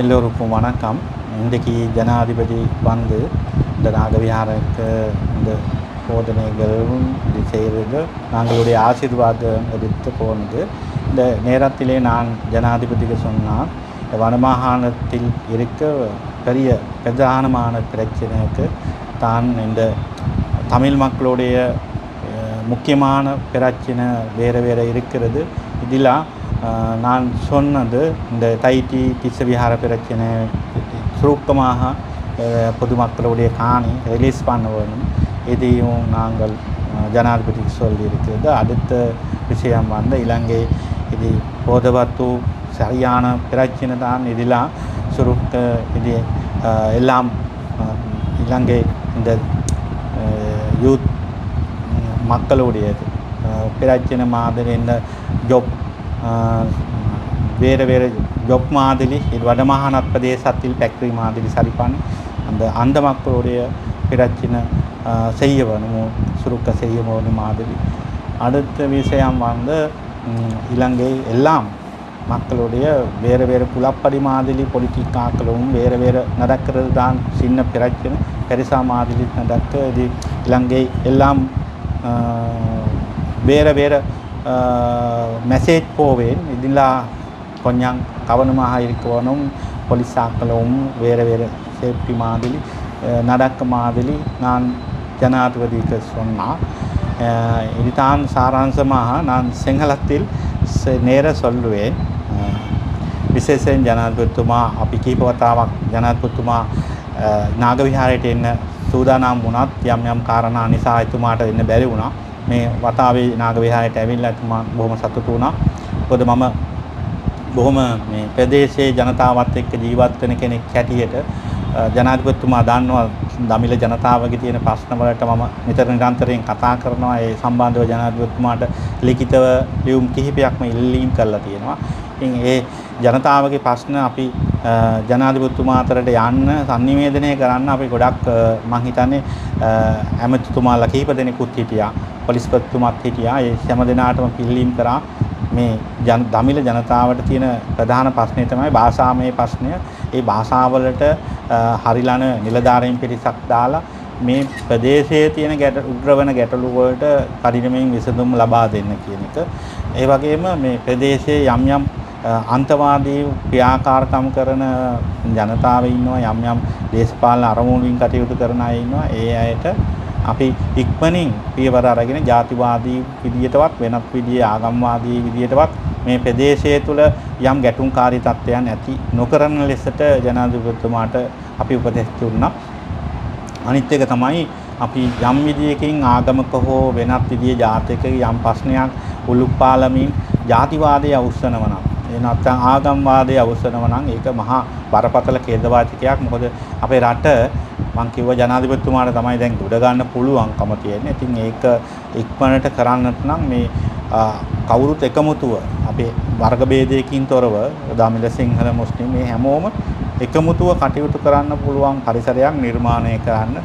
எல்லோருக்கும் வணக்கம். இன்றைக்கு ஜனாதிபதி வந்து இந்த நாகவிஹாரக்கு இந்த போதனைகளும் இது செய்கிறது நாங்களுடைய ஆசீர்வாதம் எடுத்து போனது. இந்த நேரத்திலே நான் ஜனாதிபதிக்கு சொன்னால், வடமாகாணத்தில் இருக்க பெரிய பிரதானமான பிரச்சனைக்கு தான் இந்த தமிழ் மக்களுடைய முக்கியமான பிரச்சனை வேறு வேறு இருக்கிறது. இதில் நான் சொன்னது இந்த தைட்டி திஸ்ஸவிஹார பிரச்சனை சுருக்கமாக பொதுமக்களுடைய காணி ரிலீஸ் பண்ண வேணும். இதையும் நாங்கள் ஜனாதிபதிக்கு சொல்லியிருக்கிறது. அடுத்த விஷயம் வந்து இலங்கை இது போதவத்து சரியான பிரச்சனை தான். இதெல்லாம் சுருக்க இது எல்லாம் இலங்கை இந்த யூத் மக்களுடையது பிரச்சனை மாதிரி இந்த ஜொப் வேறு வேறு ஜொப் மாதிரி இது வடமாகாண பிரதேசத்தில் ஃபேக்ட்ரி மாதிரி சரி பண்ணி அந்த மக்களுடைய பிரச்சனை செய்ய வேணும், சுருக்க செய்ய வேணும் மாதிரி. அடுத்த விஷயம் வந்து இலங்கை எல்லாம் மக்களுடைய வேறு வேறு குலப்படி மாதிரி பொலிட்டிக்காக்களும் வேறு வேறு நடக்கிறது தான் சின்ன பிரச்சனை. பெருசா மாதிரி நடக்க இது இலங்கை எல்லாம் வேறு வேறு மெசேஜ் போவேன். இதில் கொஞ்சம் கவனமாக இருக்கணும். போலீஸாக்களும் வேறு வேறு சேஃப்டி மாதிரி நடக்க மாதிரி நான் ஜனாதிபதிக்கு சொன்னால், இதுதான் சாராம்சமாக நான் සිංහලத்தில் நேர சொல்லுவேன். විශේෂයෙන් ජනාධිපතිතුමා අපි කීප වතාවක් ජනාධිපතිතුමා නාගවිහාරයට එන්න සූදානම් වුණත් යම් යම් කාරණා නිසා එතුමාට එන්න බැරි වුණා. මේ වතාවේ නාගවිහාරයට ඇවිල්ලා එතුමා බොහොම සතුටු වුණා. මොකද මම බොහොම මේ ප්‍රදේශයේ ජනතාවත් එක්ක ජීවත් වෙන කෙනෙක් හැටියට ජනාධිපතිතුමා දන්නවා දමිළ ජනතාවගේ තියෙන ප්‍රශ්න වලට මම නිරන්තරයෙන් කතා කරනවා. ඒ සම්බන්ධව ජනාධිපතිතුමාට ලිඛිතව ලියුම් කිහිපයක්ම ඉල්ලීම් කරලා තියෙනවා. ඉතින් ඒ ජනතාවගේ ප්‍රශ්න අපි ජනාධිපතිතුමා අතරට යන්න සංනිවේදනය කරන්න අපි ගොඩක් මම හිතන්නේ ඇමතිතුමාලා කිහිප දෙනෙකුත් හිටියා, පොලිස්පතිතුමාත් හිටියා. ඒ හැම දෙනාටම පිළිලීම් කරා. මේ දමිළ ජනතාවට තියෙන ප්‍රධාන ප්‍රශ්නේ තමයි භාෂාමය ප්‍රශ්නය. ඒ භාෂාවලට හරිලන නිලධාරීන් පිරිසක් දාලා මේ ප්‍රදේශයේ තියෙන උග්‍රවන ගැටලු වලට කඩිනමින් විසඳුම් ලබා දෙන්න කියන එක. ඒ වගේම මේ ප්‍රදේශයේ යම් යම් අන්තවාදී ක්‍රියාකාරකම් කරන ජනතාව ඉන්නවා, යම් යම් දේශපාලන අරමුණුකින් කටයුතු කරන අය ඉන්නවා. ඒ අයට අපි ඉක්මනින් පියවර අරගෙන ජාතිවාදී විදියටවත් වෙනත් විදියේ ආගම්වාදී විදියටවත් මේ ප්‍රදේශය තුළ යම් ගැටුම්කාරී තත්ත්වයන් ඇති නොකරන ලෙසට ජනාධිපතිතුමාට අපි උපදෙස් දුන්නා. අනිත් එක තමයි අපි යම් විදියකින් ආගමක හෝ වෙනත් විදියේ ජාතික යම් ප්‍රශ්නයක් උලුප්පාලමින් ජාතිවාදයේ අවුස්සනවා නම්, ඒ නැත්නම් ආගම්වාදයේ අවුස්සනවා නම් ඒක මහා බරපතල ඛේදවාචකයක්. මොකද අපේ රට මං කිව්ව ජනාධිපතිතුමාට තමයි දැන් උඩ ගන්න පුළුවන්කම තියෙන්නේ. ඉතින් ඒක ඉක්මනට කරන්නට නම් මේ කවුරුත් එකමුතුව අපේ වර්ග ભેදයකින් තොරව දමිළ සිංහල මුස්ලිම් මේ හැමෝම එකමුතුව කටයුතු කරන්න පුළුවන් පරිසරයක් නිර්මාණය කරන්න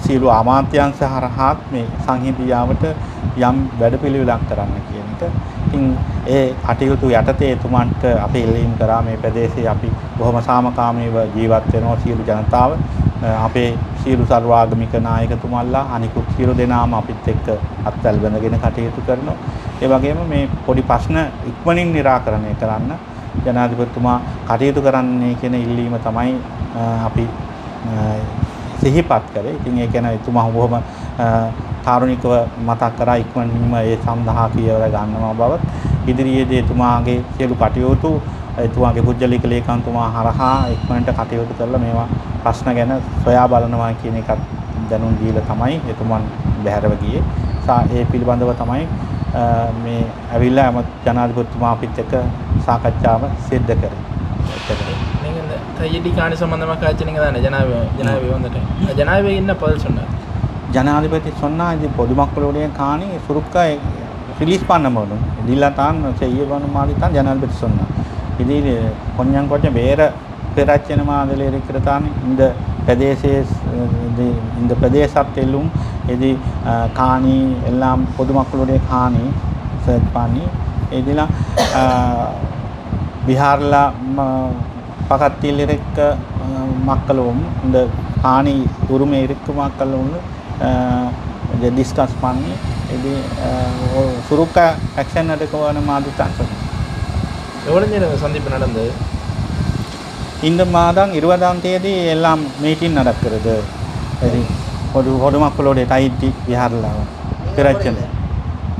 සීළු අමාත්‍යාංශ හරහාත් මේ සංහිඳියාවට යම් වැඩපිළිවෙලක් කරන්න කියන එක. ඉතින් ඒ කටයුතු යටතේ එතුමන්ට අපි ඉල්ලීම් කරා මේ ප්‍රදේශයේ අපි බොහොම සාමකාමීව ජීවත් වෙනවා සියලු ජනතාව. අපේ සියලු සර්වාගමික නායකතුමන්ලා අනිකුත් සියලු දෙනාම අපිත් එක්ක අත්වැල් බැඳගෙන කටයුතු කරනවා. ඒ වගේම මේ පොඩි ප්‍රශ්න ඉක්මනින් निराකරණය කරන්න ජනාධිපතිතුමා කටයුතු කරන්නේ කියන ඉල්ලීම තමයි අපි සිහිපත් කරේ. ඉතින් ඒ කියන්නේ එතුමා බොහොම කාරුණිකව මතක් කරා ඉක්මනින්ම ඒ සඳහා පියවර ගන්නවා බවත්. ඉදිරියේදී එතුමාගේ සියලු කටයුතු එතුමාගේ පුජ්‍යලික ලේකම්තුමා හරහා ඉක්මනට කටයුතු කරලා මේවා ප්‍රශ්න ගැන සොයා බලනවා කියන එකත් දැනුම් දීලා තමයි එතුමන් බැහැරව ගියේ. ඒ පිළිබඳව තමයි මේ ඇවිල්ලා ජනාධිපතිතුමා අපිත් එක්ක சாக்கச்சாவ சித்த கரு நீங்கள் இந்த தையடி காணி சம்பந்தமாக காய்ச்சி நீங்கள் தானே ஜனாதிபதி வந்துட்டு ஜனாதிபதி என்ன பதில் சொன்னார்? ஜனாதிபதி சொன்னால் இது பொதுமக்களுடைய காணி சுருக்க ரிலீஸ் பண்ண முடியும், இதில் தான் செய்ய வேணும் மாதிரி தான் ஜனாதிபதி சொன்னார். இதில் கொஞ்சம் கொஞ்சம் வேறு பிரச்சனை மாதிரி இருக்கிறதான் இந்த இந்த பிரதேசத்திலும் இது காணி எல்லாம் பொதுமக்களுடைய காணி சர்ச் பண்ணி இதெல்லாம் பீகாரில் பக்கத்தில் இருக்க மக்களும் இந்த காணி உரிமை இருக்கு மக்களும் டிஸ்கஸ் பண்ணி இது சுருக்க ஆக்ஷன் எடுக்க வேணும் மாதிரி தான் சொல்லுங்கள். எவ்வளோ நேரம் சந்திப்பு நடந்தது? இந்த மாதம் 20ஆம் தேதி எல்லாம் மீட்டிங் நடக்கிறது. சரி, பொதுமக்களுடைய தைட்டி விஹாரில் பிரச்சனை.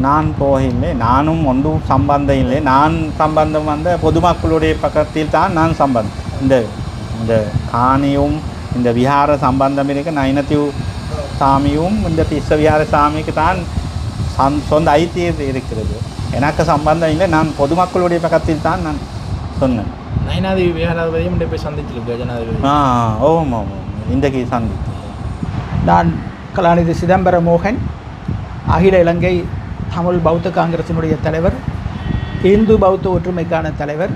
நான் போகலை, நானும் ஒன்றும் சம்பந்தம் இல்லை. நான் சம்பந்தம் வந்த பொதுமக்களுடைய பக்கத்தில் தான் நான் சம்பந்தம். இந்த காணியும் இந்த விஹார சம்பந்தம் இருக்க நைனத்திவ் சாமியும் இந்த திஸ்ஸ விஹார சாமிக்கு தான் சொந்த ஐத்தியம் இருக்கிறது. எனக்கு சம்பந்தம் இல்லை. நான் பொதுமக்களுடைய பக்கத்தில் தான் நான் சொன்னேன். நயனாதேவி விஹாராதிபதியும் போய் சந்திச்சிருக்கு ஜனாதிபதி. ஆமாம், இன்றைக்கு சந்தித்து. நான் கலாநிதி சிதம்பர மோகன், அகில இலங்கை தமிழ் பௌத்த காங்கிரசினுடைய தலைவர், இந்து பௌத்த ஒற்றுமைக்கான தலைவர்.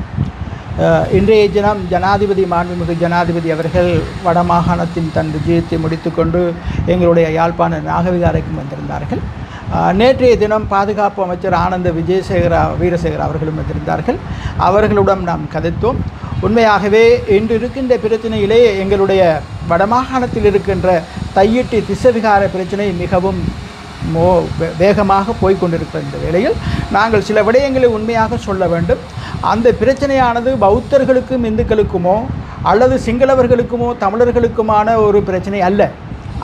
இன்றைய தினம் ஜனாதிபதி மாண்புமிகு ஜனாதிபதி அவர்கள் வடமாகாணத்தின் தன் விஜயத்தை முடித்துக்கொண்டு எங்களுடைய யாழ்ப்பாண நாகவிகாரைக்கு வந்திருந்தார்கள். நேற்றைய தினம் பாதுகாப்பு அமைச்சர் ஆனந்த வீரசேகர அவர்களும் வந்திருந்தார்கள். அவர்களுடன் நாம் கதைத்தோம். உண்மையாகவே இன்று இருக்கின்ற பிரச்சனையிலே எங்களுடைய வடமாகாணத்தில் இருக்கின்ற தையிட்டி திஸ்ஸவிகார பிரச்சனை மிகவும் வேகமாக போய்கொண்டிருக்கிற இந்த வேளையில் நாங்கள் சில விடயங்களை உண்மையாக சொல்ல வேண்டும். அந்த பிரச்சனையானது பௌத்தர்களுக்கும் இந்துக்களுக்குமோ அல்லது சிங்களவர்களுக்குமோ தமிழர்களுக்குமான ஒரு பிரச்சனை அல்ல.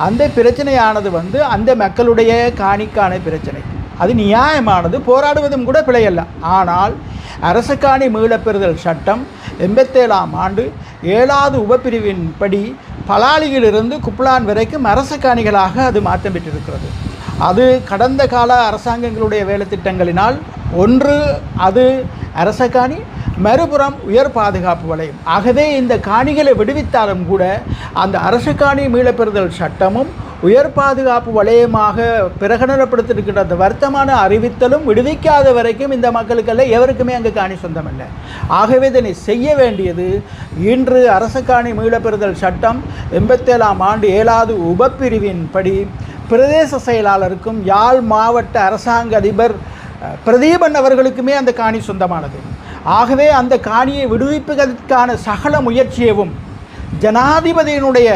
அந்த பிரச்சனையானது அந்த மக்களுடைய காணிக்கான பிரச்சனை. அது நியாயமானது, போராடுவதும் கூட பிழையல்ல. ஆனால் அரச காணி மீளப்பெறுதல் சட்டம் 87ஆம் ஆண்டு 7வது உபப்பிரிவின் படி பலாலியிலிருந்து குப்லான் வரைக்கும் அரச காணிகளாக அது மாற்றம் பெற்றிருக்கிறது. அது கடந்த கால அரசாங்கங்களுடைய வேலை திட்டங்களினால் ஒன்று அது அரச காணி, மறுபுறம் உயர் பாதுகாப்பு வலயம். ஆகவே இந்த காணிகளை விடுவித்தாலும் கூட அந்த அரசு காணி மீளப்பெறுதல் சட்டமும் உயர் பாதுகாப்பு வலயமாக பிரகடனப்படுத்தியிருக்கின்ற அந்த வர்த்தமான அறிவித்தலும் விடுவிக்காத வரைக்கும் இந்த மக்களுக்கெல்லாம் எவருக்குமே அங்கே காணி சொந்தமில்லை. ஆகவே இதனை செய்ய வேண்டியது இன்று அரசு காணி மீளப்பெறுதல் சட்டம் 87ஆம் ஆண்டு 7வது உபப்பிரிவின் படி பிரதேச செயலாளருக்கும் யாழ் மாவட்ட அரசாங்க அதிபர் பிரதீபன் அவர்களுக்குமே அந்த காணி சொந்தமானது. ஆகவே அந்த காணியை விடுவிப்பதற்கான சகல முயற்சியவும் ஜனாதிபதியினுடைய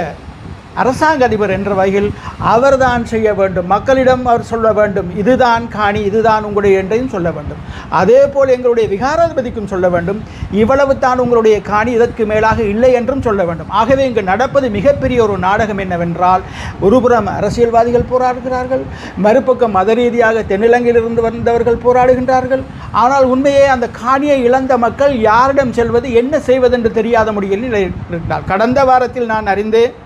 அரசாங்க அதிபர் என்ற வகையில் அவர்தான் செய்ய வேண்டும். மக்களிடம் அவர் சொல்ல வேண்டும், இதுதான் காணி, இதுதான் உங்களுடைய என்றையும் சொல்ல வேண்டும். அதே போல் எங்களுடைய விகாராதிபதிக்கும் சொல்ல வேண்டும், இவ்வளவு தான் உங்களுடைய காணி, இதற்கு மேலாக இல்லை என்றும் சொல்ல வேண்டும். ஆகவே இங்கு நடப்பது மிகப்பெரிய ஒரு நாடகம் என்னவென்றால், ஒருபுறம் அரசியல்வாதிகள் போராடுகிறார்கள், மறுபக்கம் மத ரீதியாக தென்னிலங்கையிலிருந்து வந்தவர்கள் போராடுகின்றார்கள். ஆனால் உண்மையே அந்த காணியை இழந்த மக்கள் யாரிடம் செல்வது, என்ன செய்வதென்று தெரியாத முடியல இருக்கிறார். கடந்த வாரத்தில் நான் அறிந்தேன்,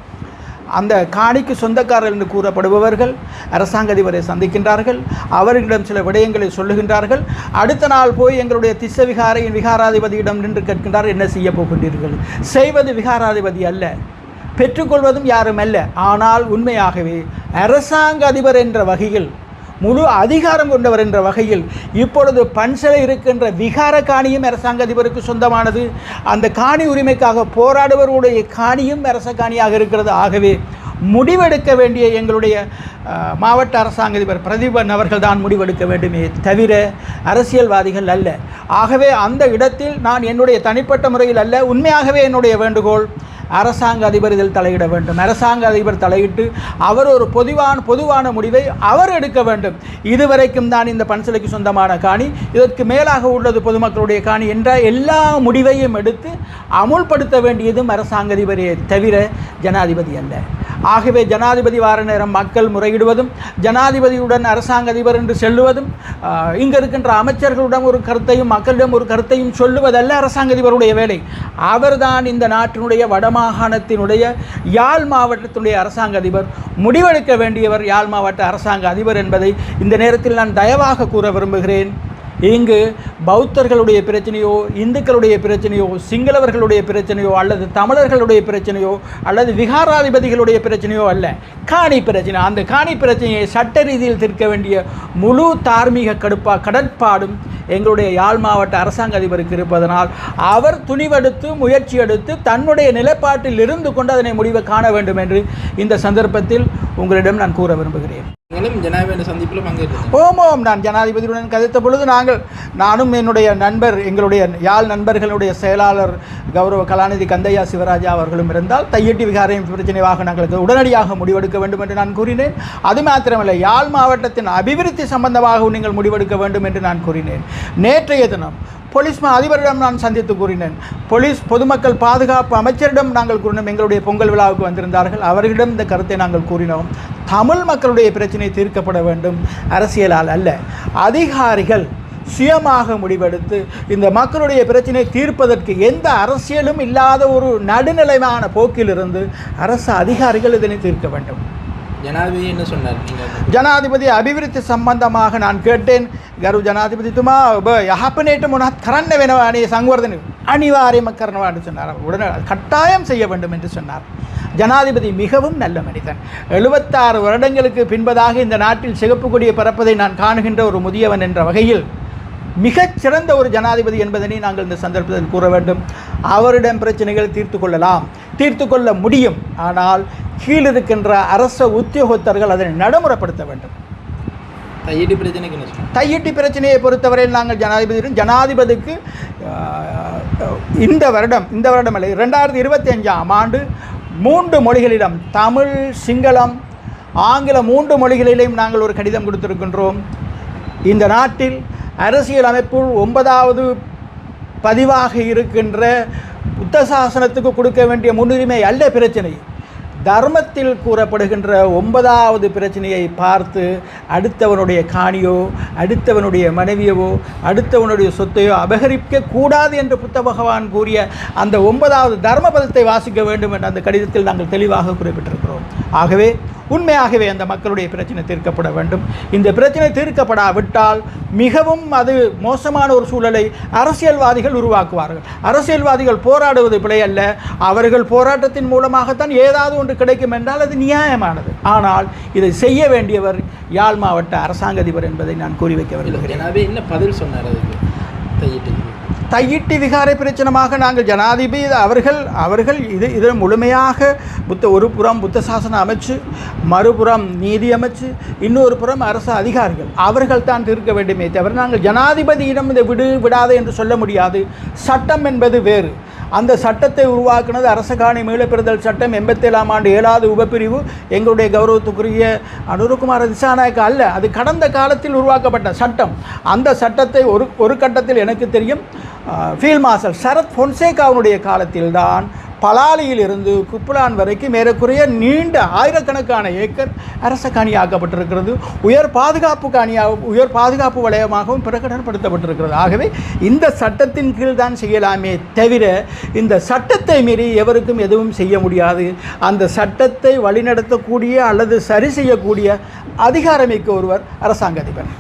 அந்த காணிக்கு சொந்தக்காரர்கள் என்று கூறப்படுபவர்கள் அரசாங்க அதிபரை சந்திக்கின்றார்கள், அவர்களிடம் சில விடயங்களை சொல்லுகின்றார்கள். அடுத்த நாள் போய் எங்களுடைய திஸ்ஸவிகாரையின் விகாராதிபதியிடம் நின்று கேட்கின்றார், என்ன செய்ய போகின்றீர்கள்? செய்வது விகாராதிபதி அல்ல, பெற்றுக்கொள்வதும் யாரும் அல்ல. ஆனால் உண்மையாகவே அரசாங்க அதிபர் என்ற வகையில், முழு அதிகாரம் கொண்டவர் என்ற வகையில் இப்பொழுது பன்சலை இருக்கின்ற விகார காணியும் அரசாங்க அதிபருக்கு சொந்தமானது. அந்த காணி உரிமைக்காக போராடுவர்களுடைய காணியும் அரச காணியாக இருக்கிறது. ஆகவே முடிவெடுக்க வேண்டிய எங்களுடைய மாவட்ட அரசாங்க அதிபர் பிரதீபன் அவர்கள் தான் முடிவெடுக்க வேண்டுமே தவிர அரசியல்வாதிகள் அல்ல. ஆகவே அந்த இடத்தில் நான் என்னுடைய தனிப்பட்ட முறையில் அல்ல, உண்மையாகவே என்னுடைய வேண்டுகோள், அரசாங்க அதிபர் இதில் தலையிட வேண்டும். அரசாங்க அதிபர் தலையிட்டு அவர் ஒரு பொதுவான முடிவை அவர் எடுக்க வேண்டும். இதுவரைக்கும் தான் இந்த பன்சலைக்கு சொந்தமான காணி, இதற்கு மேலாக உள்ளது பொதுமக்களுடைய காணி என்ற எல்லா முடிவையும் எடுத்து அமுல்படுத்த வேண்டியதும் அரசாங்க அதிபரே தவிர ஜனாதிபதி அல்ல. ஆகவே ஜனாதிபதி வார நேரம் மக்கள் முறையிடுவதும், ஜனாதிபதியுடன் அரசாங்க அதிபர் என்று செல்லுவதும், இங்கே இருக்கின்ற அமைச்சர்களுடன் ஒரு கருத்தையும் மக்களிடம் ஒரு கருத்தையும் சொல்லுவதல்ல அரசாங்க அதிபருடைய வேலை. அவர்தான் இந்த நாட்டினுடைய வடமாகாணத்தினுடைய யாழ் மாவட்டத்தினுடைய அரசாங்க அதிபர், முடிவெடுக்க வேண்டியவர் யாழ் மாவட்ட அரசாங்க அதிபர் என்பதை இந்த நேரத்தில் நான் தயவாக கூற விரும்புகிறேன். இங்கு பௌத்தர்களுடைய பிரச்சனையோ, இந்துக்களுடைய பிரச்சனையோ, சிங்களவர்களுடைய பிரச்சனையோ, அல்லது தமிழர்களுடைய பிரச்சனையோ, அல்லது விகாராதிபதிகளுடைய பிரச்சனையோ அல்ல, காணி பிரச்சனை. அந்த காணி பிரச்சனையை சட்ட ரீதியில் தீர்க்க வேண்டிய முழு தார்மீக கடற்பாடும் எங்களுடைய யாழ் மாவட்ட அரசாங்க அதிபருக்கு இருப்பதனால் அவர் துணிவெடுத்து முயற்சி எடுத்து தன்னுடைய நிலைப்பாட்டில் இருந்து கொண்டு அதனை முடிவை காண வேண்டும் என்று இந்த சந்தர்ப்பத்தில் உங்களிடம் நான் கூற விரும்புகிறேன். ஜனாதிபதி சந்திப்பில் பங்கேற்று ஓமோம் நான் ஜனாதிபதியுடன் கதைத்த பொழுது நானும் என்னுடைய நண்பர் எங்களுடைய யாழ் நண்பர்களுடைய செயலாளர் கௌரவ கலாநிதி கந்தையா சிவராஜா அவர்களும் இருந்தால் தையட்டி விகாரையின் பிரச்சனையாக நாங்கள் உடனடியாக முடிவெடுக்க வேண்டும் என்று நான் கூறினேன். அது மாத்திரமல்ல, யாழ் மாவட்டத்தின் அபிவிருத்தி சம்பந்தமாக நீங்கள் முடிவெடுக்க வேண்டும் என்று நான் கூறினேன். நேற்றைய தினம் போலீஸ் அதிபரிடம் நான் சந்தித்து கூறினேன். போலீஸ் பொதுமக்கள் பாதுகாப்பு அமைச்சரிடம் நாங்கள் கூறினோம். எங்களுடைய பொங்கல் விழாவுக்கு வந்திருந்தார்கள், அவர்களிடம் இந்த கருத்தை நாங்கள் கூறினோம். தமிழ் மக்களுடைய பிரச்சனை தீர்க்கப்பட வேண்டும், அரசியலால் அல்ல. அதிகாரிகள் சுயமாக முடிவெடுத்து இந்த மக்களுடைய பிரச்சனை தீர்ப்பதற்கு எந்த அரசியலும் இல்லாத ஒரு நடுநிலையான போக்கிலிருந்து அரசு அதிகாரிகள் இதனை தீர்க்க வேண்டும். ஜனாதிபதி என்ன சொன்னார்? ஜனாதிபதி அபிவிருத்தி சம்பந்தமாக நான் கேட்டேன். ගරු ජනාධිපතිතුමා ඔබ යහපනයට මොනවත් කරන්න වෙනවා නේ සංවර්ධනය අනිවාර්යයෙන්ම කරනවා என்று சொன்னார். உடனே கட்டாயம் செய்ய வேண்டும் என்று சொன்னார். ஜனாதிபதி மிகவும் நல்ல மனிதன். 76 வருடங்களுக்கு பின்பதாக இந்த நாட்டில் சிகப்பு கொடியை பறப்பதை நான் காணுகின்ற ஒரு முதியவன் என்ற வகையில் மிகச் சிறந்த ஒரு ஜனாதிபதி என்பதனை நாங்கள் இந்த சந்தர்ப்பத்தில் கூற வேண்டும். அவரிடம் பிரச்சனைகள் தீர்த்து கொள்ள முடியும். ஆனால் கீழிருக்கின்ற அரச உத்தியோகத்தர்கள் அதனை நடைமுறைப்படுத்த வேண்டும். தையிட்டி பிரச்சனையை பொறுத்தவரையில் நாங்கள் ஜனாதிபதிக்கு இந்த வருடம் அல்ல 2025ஆம் ஆண்டு 3 மொழிகளிடம் தமிழ், சிங்களம், ஆங்கில 3 மொழிகளிலும் நாங்கள் ஒரு கடிதம் கொடுத்திருக்கின்றோம். இந்த நாட்டில் அரசியல் அமைப்புள் 9வது பதிவாக இருக்கின்ற புத்த சாசனத்துக்கு கொடுக்க வேண்டிய முன்னுரிமை அல்ல பிரச்சனை. தர்மத்தில் கூறப்படுகின்ற 9வது பிரச்சனையை பார்த்து அடுத்தவனுடைய காணியோ, அடுத்தவனுடைய மனைவியவோ, அடுத்தவனுடைய சொத்தையோ அபகரிக்க கூடாது என்று புத்த பகவான் கூறிய அந்த 9வது தர்ம பதத்தை வாசிக்க வேண்டும் என்ற அந்த கடிதத்தில் நாங்கள் தெளிவாக குறிப்பிட்டிருக்கிறோம். ஆகவே உண்மையாகவே அந்த மக்களுடைய பிரச்சனை தீர்க்கப்பட வேண்டும். இந்த பிரச்சனை தீர்க்கப்படாவிட்டால் மிகவும் அது மோசமான ஒரு சூழலை அரசியல்வாதிகள் உருவாக்குவார்கள். அரசியல்வாதிகள் போராடுவது பிழை அல்ல, அவர்கள் போராட்டத்தின் மூலமாகத்தான் ஏதாவது ஒன்று கிடைக்கும் என்றால் அது நியாயமானது. ஆனால் இதை செய்ய வேண்டியவர் யாழ் மாவட்ட அரசாங்க அதிபர் என்பதை நான் கூறி வைக்க விரும்புகிறேன். என்ன பதில் சொன்னார் அதுக்கு? தையிட்டி விகாரை பிரச்சனமாக நாங்கள் ஜனாதிபதி அவர்கள் இதில் முழுமையாக ஒரு புறம் புத்த சாசன அமைச்சு, மறுபுறம் நீதி அமைச்சு, இன்னொரு புறம் அரசு அதிகாரிகள் அவர்கள் தான் தீர்க்க வேண்டுமே தவிர நாங்கள் ஜனாதிபதியிடம் இதை விடாது என்று சொல்ல முடியாது. சட்டம் என்பது வேறு. அந்த சட்டத்தை உருவாக்குனது அரச காணி மீளப்பெறுதல் சட்டம் 87ஆம் ஆண்டு 7வது உபப்பிரிவு. எங்களுடைய கௌரவத்துக்குரிய அனுரகுமார திசாநாயக்கா அல்ல, அது கடந்த காலத்தில் உருவாக்கப்பட்ட சட்டம். அந்த சட்டத்தை ஒரு கட்டத்தில் எனக்கு தெரியும் ஃபீல்ட் மார்ஷல் சரத் பொன்சேகாவுடைய காலத்தில்தான் பலாலியில் இருந்து குப்லான் வரைக்கும் ஏறக்குறைய நீண்ட ஆயிரக்கணக்கான ஏக்கர் அரச காணியாக்கப்பட்டிருக்கிறது. உயர் பாதுகாப்பு வலயமாகவும் பிரகடனப்படுத்தப்பட்டிருக்கிறது. ஆகவே இந்த சட்டத்தின் கீழ் தான் செய்யலாமே தவிர இந்த சட்டத்தை மீறி எவருக்கும் எதுவும் செய்ய முடியாது. அந்த சட்டத்தை வழிநடத்தக்கூடிய அல்லது சரி செய்யக்கூடிய அதிகாரமிக்க ஒருவர் அரசாங்க அதிபர்.